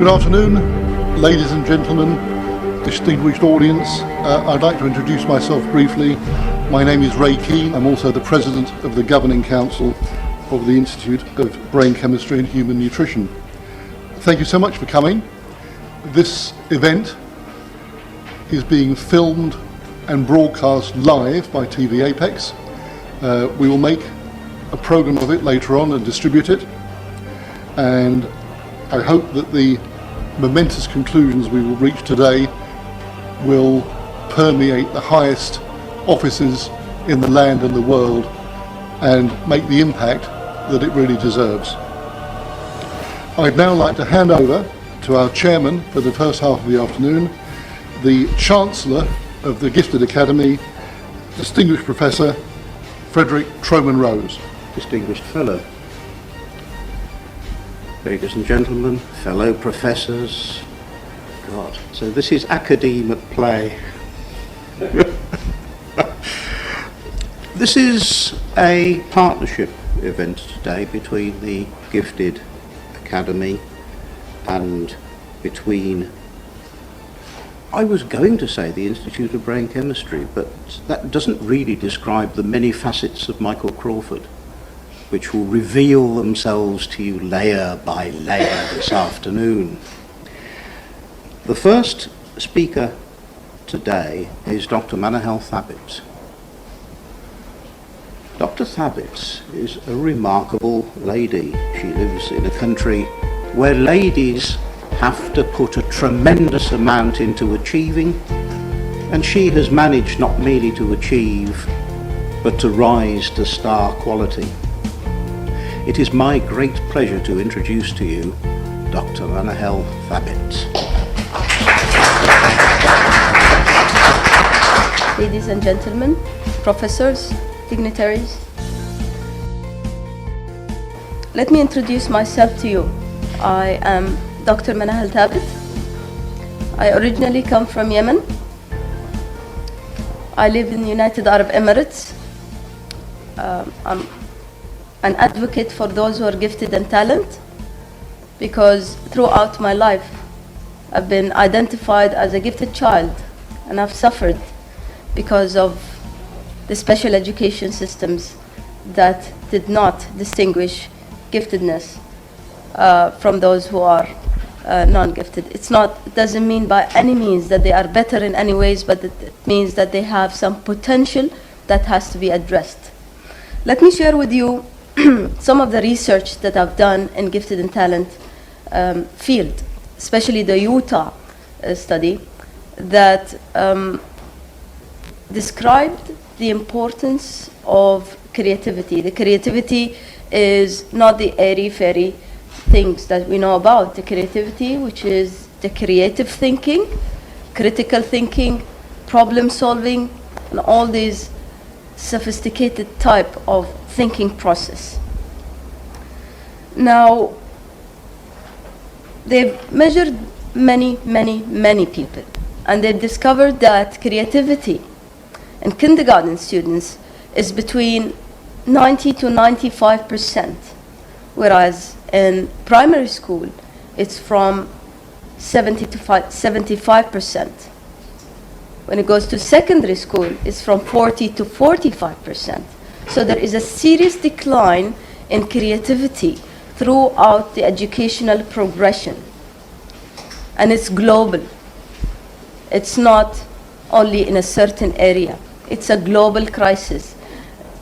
Good afternoon, ladies and gentlemen, distinguished audience. I'd like to introduce myself briefly. My name is Ray Keane. I'm also the President of the Governing Council of the Institute of Brain Chemistry and Human Nutrition. Thank you so much for coming. This event is being filmed and broadcast live by TV Apex. We will make a program of it later on and distribute it. And I hope that the momentous conclusions we will reach today will permeate the highest offices in the land and the world and make the impact that it really deserves. I'd now like to hand over to our chairman for the first half of the afternoon, the Chancellor of the Gifted Academy, Distinguished Professor Frederick Troman-Rose. Distinguished Fellow. Ladies and gentlemen, fellow professors. God, so this is academe at play. This is a partnership event today between the Gifted Academy and between, I was going to say the Institute of Brain Chemistry, but that doesn't really describe the many facets of Michael Crawford, which will reveal themselves to you layer by layer this afternoon. The first speaker today is Dr. Manahel Thabet. Dr. Thabet is a remarkable lady. She lives in a country where ladies have to put a tremendous amount into achieving, and she has managed not merely to achieve, but to rise to star quality. It is my great pleasure to introduce to you Dr. Manahel Thabet. Ladies and gentlemen, professors, dignitaries, let me introduce myself to you. I am Dr. Manahel Thabet. I originally come from Yemen. I live in the United Arab Emirates. I'm an advocate for those who are gifted and talent, because throughout my life I've been identified as a gifted child, and I've suffered because of the special education systems that did not distinguish giftedness from those who are non-gifted. It doesn't mean by any means that they are better in any ways, but it means that they have some potential that has to be addressed. Let me share with you some of the research that I've done in gifted and talent field, especially the Utah study that described the importance of creativity. The creativity is not the airy-fairy things that we know about. The creativity, which is the creative thinking, critical thinking, problem solving, and all these sophisticated type of thinking process. Now, they've measured many people, and they've discovered that creativity in kindergarten students is between 90 to 95%, whereas in primary school it's from 70 to 75%. When it goes to secondary school, it's from 40 to 45%. So there is a serious decline in creativity throughout the educational progression. And it's global. It's not only in a certain area. It's a global crisis,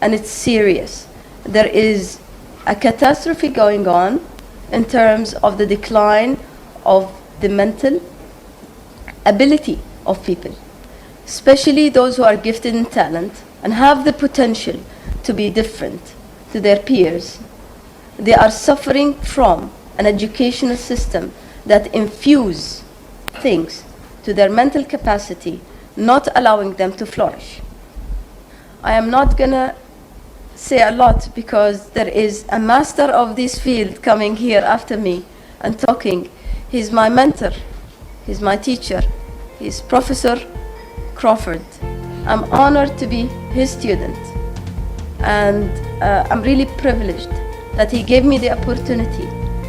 and it's serious. There is a catastrophe going on in terms of the decline of the mental ability of people, especially those who are gifted in talent and have the potential to be different to their peers. They are suffering from an educational system that infuse things to their mental capacity, not allowing them to flourish. I am not gonna say a lot because there is a master of this field coming here after me and talking. He's my mentor, he's my teacher, he's Professor Crawford. I'm honored to be his student, and I'm really privileged that he gave me the opportunity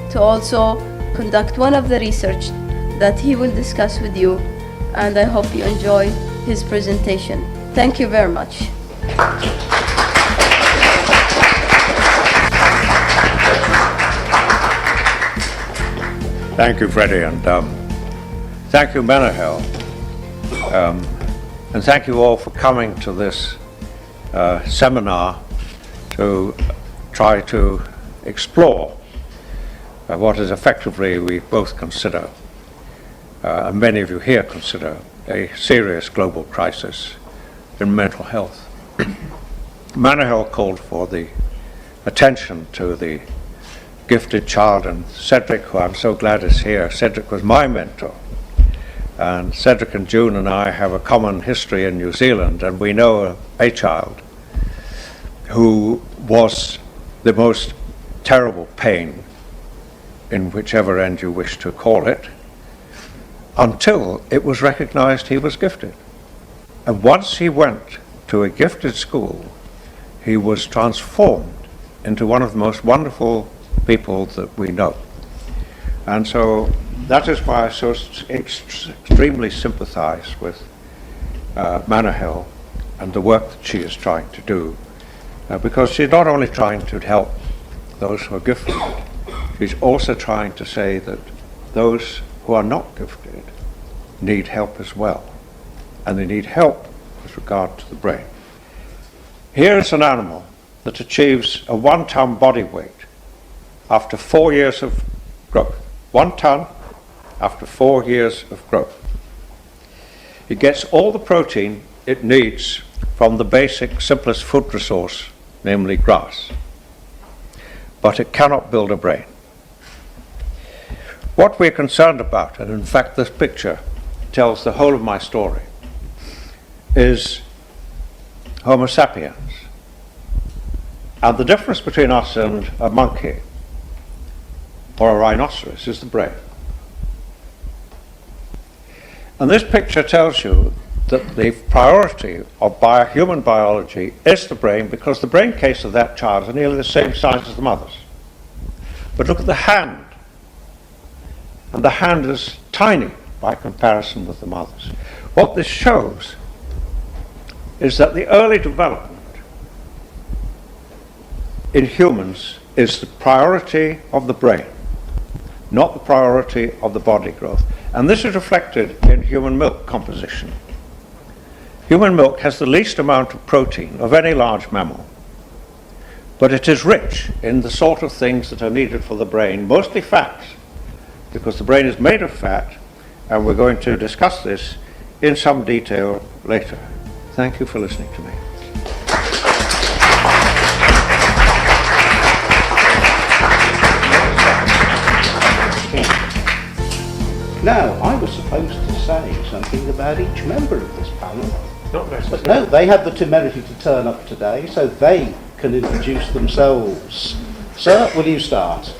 to also conduct one of the research that he will discuss with you, and I hope you enjoy his presentation. Thank you very much. Thank you, Freddie, and thank you, Manahel, and thank you all for coming to this seminar to try to explore what is effectively we both consider, and many of you here consider, a serious global crisis in mental health. Manahel called for the attention to the gifted child, and Cedric, who I'm so glad is here. Cedric was my mentor, and Cedric and June and I have a common history in New Zealand, and we know a child who was the most terrible pain, in whichever end you wish to call it, until it was recognized he was gifted. And once he went to a gifted school, he was transformed into one of the most wonderful people that we know. And so that is why I so extremely sympathize with Manahel and the work that she is trying to do, because she's not only trying to help those who are gifted, she's also trying to say that those who are not gifted need help as well, and they need help with regard to the brain. Here is an animal that achieves a 1 ton body weight after 4 years of growth. 1 ton after 4 years of growth. It gets all the protein it needs from the basic, simplest food resource, namely grass. But it cannot build a brain. What we're concerned about, and in fact this picture tells the whole of my story, is Homo sapiens. And the difference between us and a monkey or a rhinoceros is the brain. And this picture tells you that the priority of human biology is the brain, because the brain case of that child is nearly the same size as the mother's. But look at the hand. And the hand is tiny by comparison with the mother's. What this shows is that the early development in humans is the priority of the brain, not the priority of the body growth. And this is reflected in human milk composition. Human milk has the least amount of protein of any large mammal, but it is rich in the sort of things that are needed for the brain, mostly fats, because the brain is made of fat, and we're going to discuss this in some detail later. Thank you for listening to me. Now, I was supposed to say something about each member of this panel. Not necessarily. But no, they have the temerity to turn up today, so they can introduce themselves. Sir, will you start?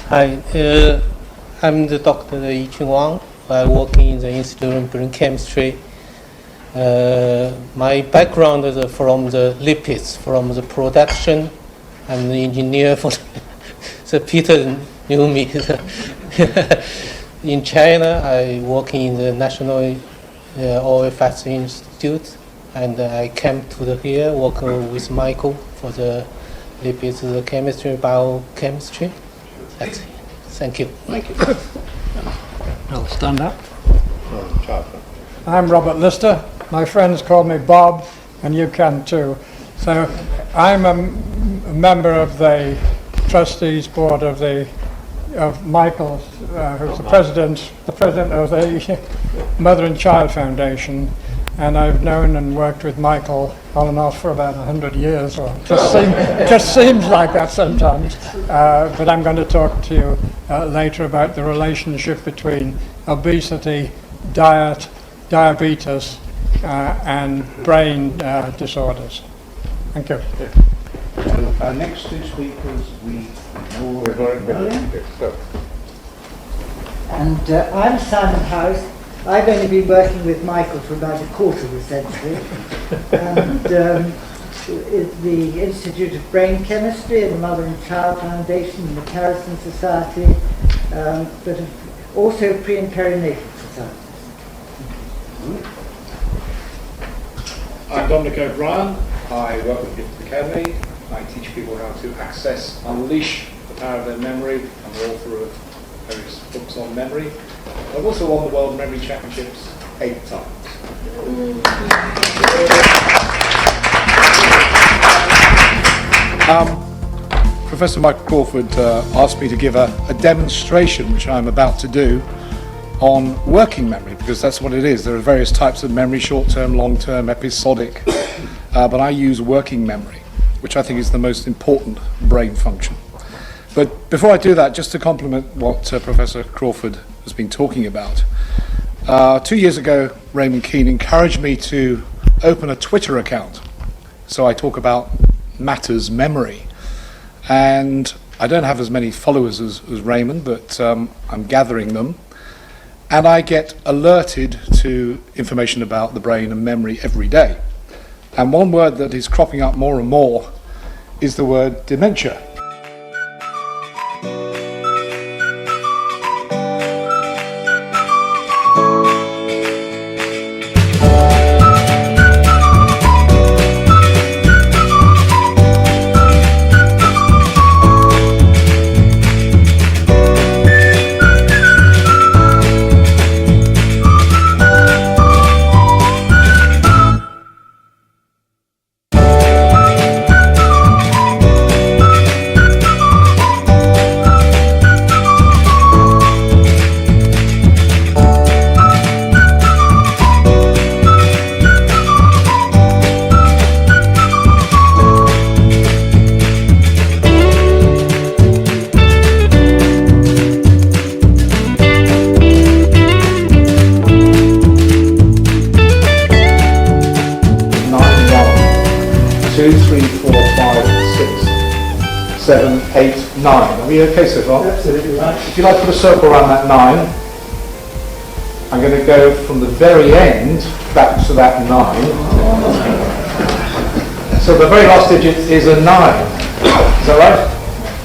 Hi, I'm the Dr. Yiqun Wang. I work in the Institute of Brain Chemistry. My background is from the lipids, from the production. I'm the engineer for so Peter knew me. In China, I work in the National Oil Fats Institute, and I came to here work with Michael for the lipids, the chemistry, biochemistry. That's it. Thank you. Thank you. I'll stand up. I'm Robert Lister. My friends call me Bob, and you can too. So I'm a member of the trustees board of Michael's, who's the president of the Mother and Child Foundation, and I've known and worked with Michael on and off for about 100 years, or just seems like that sometimes. But I'm going to talk to you later about the relationship between obesity, diet, diabetes, and brain disorders. Thank you. Our next two speakers, And I'm Simon House. I've only been working with Michael for about a quarter of a century. And is the Institute of Brain Chemistry and the Mother and Child Foundation and the Carrison Society, but also pre- and perinatal societies. I'm Dominic O'Brien. I work with Gifted Academy. I teach people how to access, unleash the power of their memory. I'm the author of various books on memory. I've also won the World Memory Championships 8 times. Professor Michael Crawford asked me to give a demonstration, which I'm about to do, on working memory, because that's what it is. There are various types of memory, short-term, long-term, episodic, but I use working memory, which I think is the most important brain function. But before I do that, just to complement what Professor Crawford has been talking about, 2 years ago, Raymond Keane encouraged me to open a Twitter account. So I talk about matters memory. And I don't have as many followers as Raymond, but I'm gathering them. And I get alerted to information about the brain and memory every day. And one word that is cropping up more and more is the word dementia. Are we okay so far? Absolutely right. If you like to put a circle around that 9, I'm going to go from the very end back to that 9. So the very last digit is a 9. Is that right?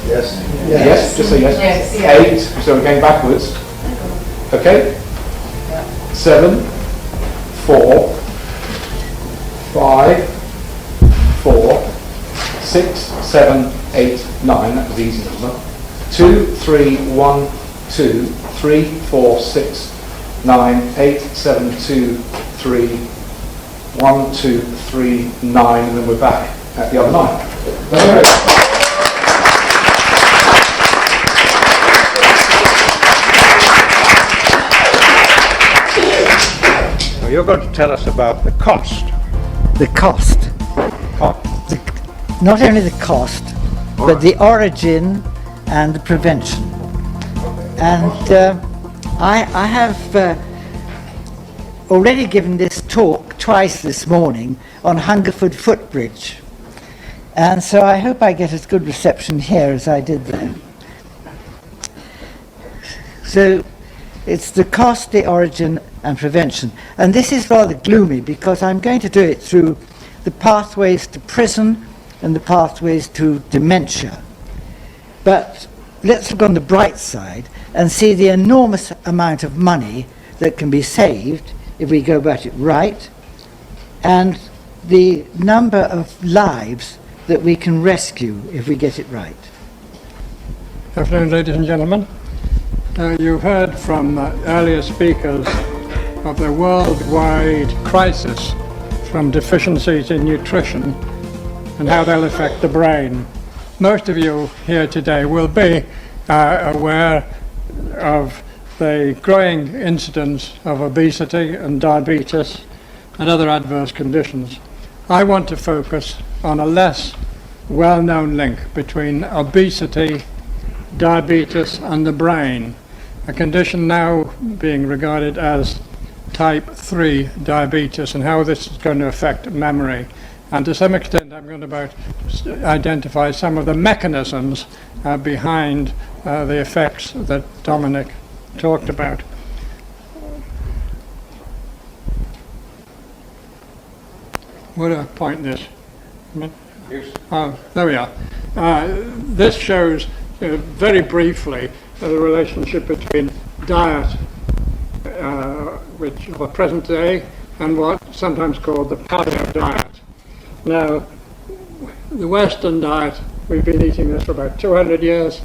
Yes. Yes, just say yes. Yes. 8, so we're going backwards. Okay? 7, 4, 5, 4, 6, 7, 8, 9, that was the easy number. 2, 3, 1, 2, 3, 4, 6, 9, 8, 7, 2, 3, 1, 2, 3, 9, and then we're back at the other 9. Okay. So you're going to tell us about the cost. The cost. Not only the cost, but the origin and the prevention. And I have already given this talk twice this morning on Hungerford Footbridge. And so I hope I get as good reception here as I did there. So it's the cost, the origin and prevention. And this is rather gloomy because I'm going to do it through the pathways to prison and the pathways to dementia. But let's look on the bright side and see the enormous amount of money that can be saved if we go about it right, and the number of lives that we can rescue if we get it right. Good afternoon, ladies and gentlemen. You heard from earlier speakers of the worldwide crisis from deficiencies in nutrition and how they'll affect the brain. Most of you here today will be aware of the growing incidence of obesity and diabetes and other adverse conditions. I want to focus on a less well-known link between obesity, diabetes and the brain, a condition now being regarded as type 3 diabetes, and how this is going to affect memory. And to some extent I'm going to identify some of the mechanisms behind the effects that Dominic talked about. Where do I point this? There we are. This shows very briefly the relationship between diet, which of the present day, and what's sometimes called the Paleo Diet. Now, the Western diet, we've been eating this for about 200 years.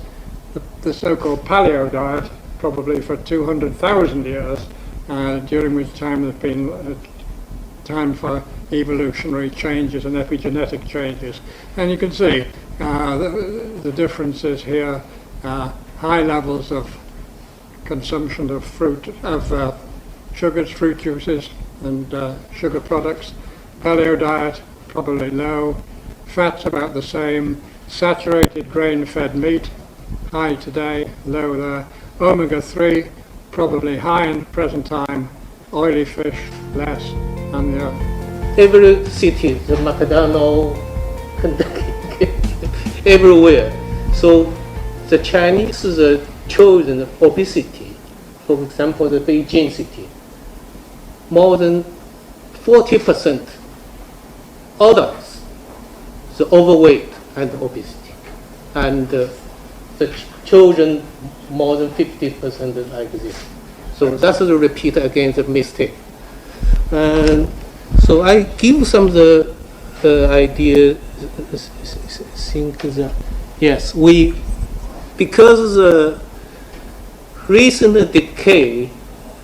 The so-called Paleo Diet, probably for 200,000 years, during which time there's been time for evolutionary changes and epigenetic changes. And you can see the differences here, high levels of consumption of sugars, fruit juices, and sugar products. Paleo diet, probably low. Fats about the same. Saturated grain-fed meat, high today, low there. Omega-3, probably high in present time. Oily fish, less. And every city, the McDonald's, Kentucky, everywhere. So the Chinese chosen obesity. For example, the Beijing city, more than 40% adults, the overweight and obesity, and the children more than 50% like this. So that's the repeat again the mistake. And so I give some of the idea. Think that yes, because the recent decade,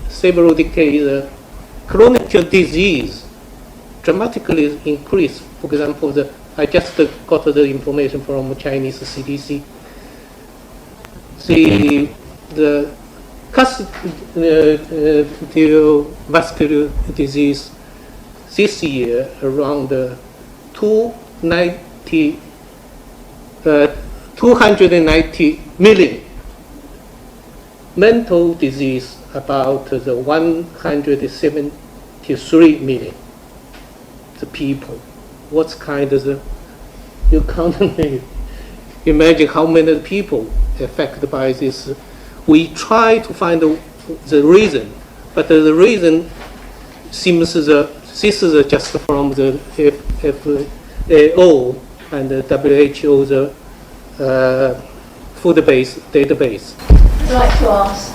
several decades, chronic disease dramatically increased. For example, I just got the information from Chinese CDC. The cardiovascular disease this year around 290 million. Mental disease about the 173 million. The people. What's kind of you can't imagine how many people affected by this. We try to find the reason, but the reason seems this is just from the FAO and the WHO, the food database. I'd like to ask,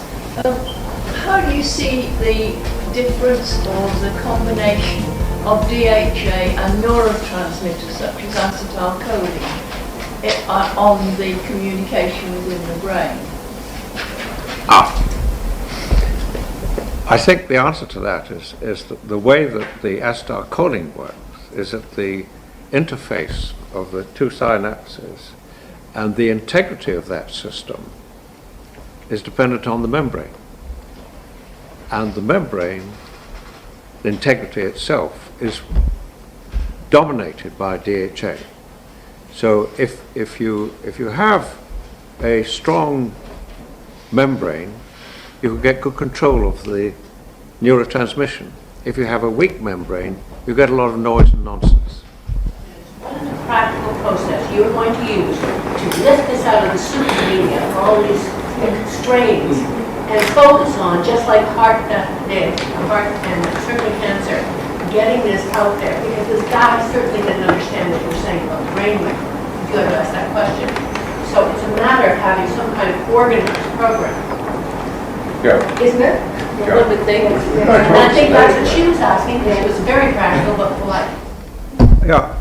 how do you see the difference or the combination of DHA and neurotransmitters such as acetylcholine on the communication within the brain? I think the answer to that is that the way that the acetylcholine works is that the interface of the two synapses and the integrity of that system is dependent on the membrane. And the membrane, the integrity itself, is dominated by DHA. So if you have a strong membrane, you can get good control of the neurotransmission. If you have a weak membrane, you get a lot of noise and nonsense. What is the practical process you're going to use to lift this out of the supermedia for all these strains and focus on, just like heart and certainly cancer, getting this out there? Because this guy certainly didn't understand what you were saying about the brainwave. You had asked that question. So it's a matter of having some kind of organized program. Yeah. Isn't it? A little bit bigger. And I think that's what she was asking. It was very practical but polite. Yeah.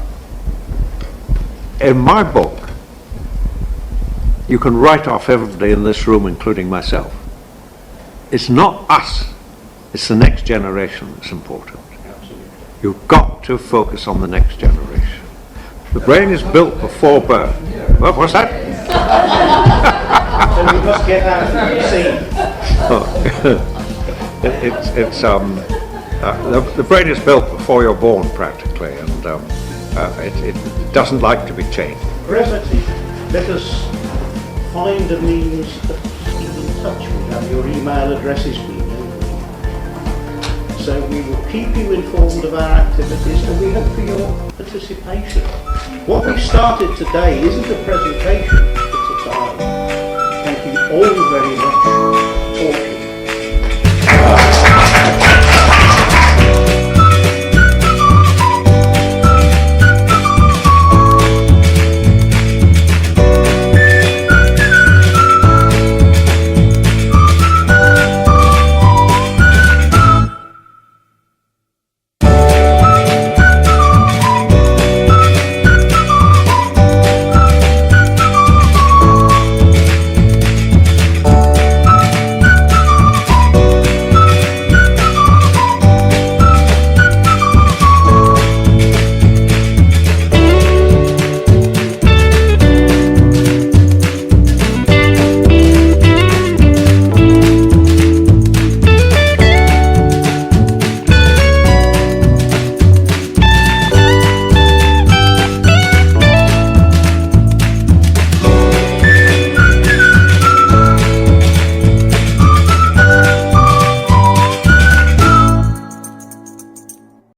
In my book, you can write off everybody in this room, including myself. It's not us, it's the next generation that's important. You've got to focus on the next generation. The brain is built before birth. What was that? So we must get out of the scene. The brain is built before you're born, practically, and it doesn't like to be changed. Brevity, let us find a means of keeping in touch. We have your email addresses, we know. So we will keep you informed of our activities and we hope for your participation. What we started today isn't a presentation, it's a dialogue. Thank you all very much for talking.